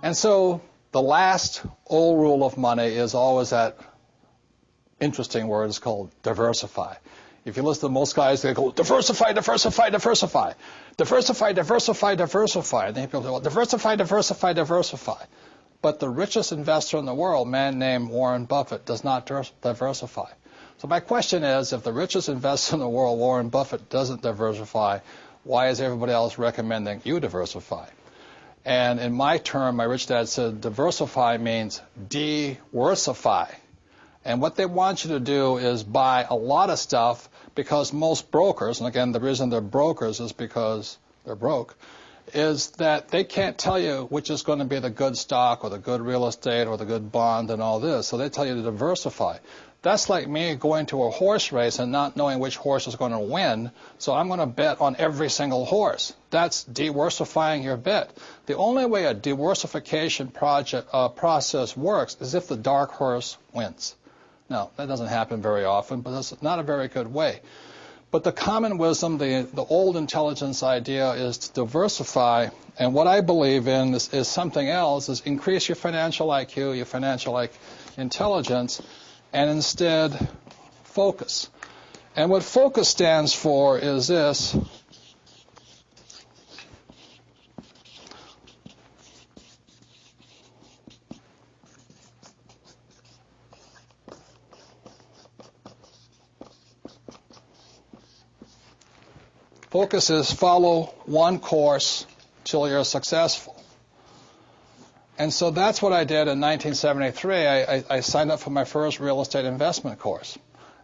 And so the last old rule of money is always that interesting word is called diversify. If you listen to most guys, they go, diversify, diversify, diversify. Diversify, diversify, diversify. And then people say, well, diversify, diversify, diversify. But the richest investor in the world, a man named Warren Buffett, does not diversify. So my question is, if the richest investor in the world, Warren Buffett, doesn't diversify, why is everybody else recommending you diversify? And in my term, my rich dad said, diversify means de-worsify. And what they want you to do is buy a lot of stuff, because most brokers, and again, the reason they're brokers is because they're broke, is that they can't tell you which is going to be the good stock or the good real estate or the good bond and all this. So they tell you to diversify. That's like me going to a horse race and not knowing which horse is going to win, so I'm going to bet on every single horse. That's diversifying your bet. The only way a diversification process works is if the dark horse wins. Now, that doesn't happen very often, but that's not a very good way. But the common wisdom, the old intelligence idea is to diversify, and what I believe in is something else, is increase your financial IQ, your financial intelligence, and instead focus. And what focus stands for is this. Focus is follow one course till you're successful. And so that's what I did in 1973. I signed up for my first real estate investment course.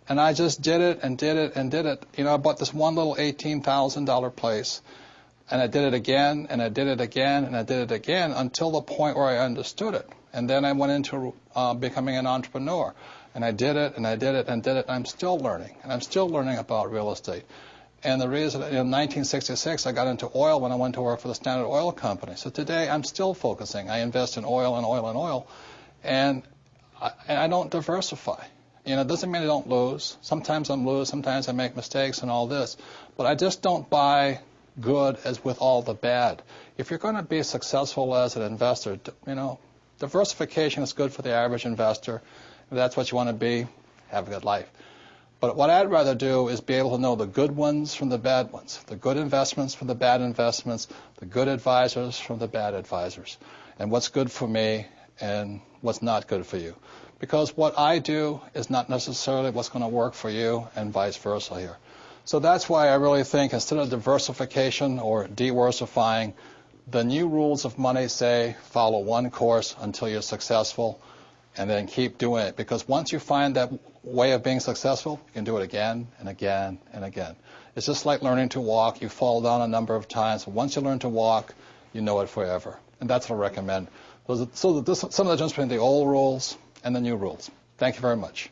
And I just did it and did it and did it. You know, I bought this one little $18,000 place. And I did it again, and I did it again, and I did it again until the point where I understood it. And then I went into becoming an entrepreneur. And I did it, and I did it, and did it, and I'm still learning. And I'm still learning about real estate. And the reason, in 1966, I got into oil when I went to work for the Standard Oil Company. So today, I'm still focusing. I invest in oil and oil and oil, and I don't diversify. You know, it doesn't mean I don't lose. Sometimes I lose, sometimes I make mistakes and all this. But I just don't buy good as with all the bad. If you're going to be successful as an investor, you know, diversification is good for the average investor. If that's what you want to be, have a good life. But what I'd rather do is be able to know the good ones from the bad ones, the good investments from the bad investments, the good advisors from the bad advisors, and what's good for me and what's not good for you. Because what I do is not necessarily what's going to work for you, and vice versa here. So that's why I really think instead of diversification or diversifying, the new rules of money say follow one course until you're successful, and then keep doing it. Because once you find that way of being successful, you can do it again and again and again. It's just like learning to walk. You fall down a number of times. Once you learn to walk, you know it forever. And that's what I recommend. So some of the difference between the old rules and the new rules. Thank you very much.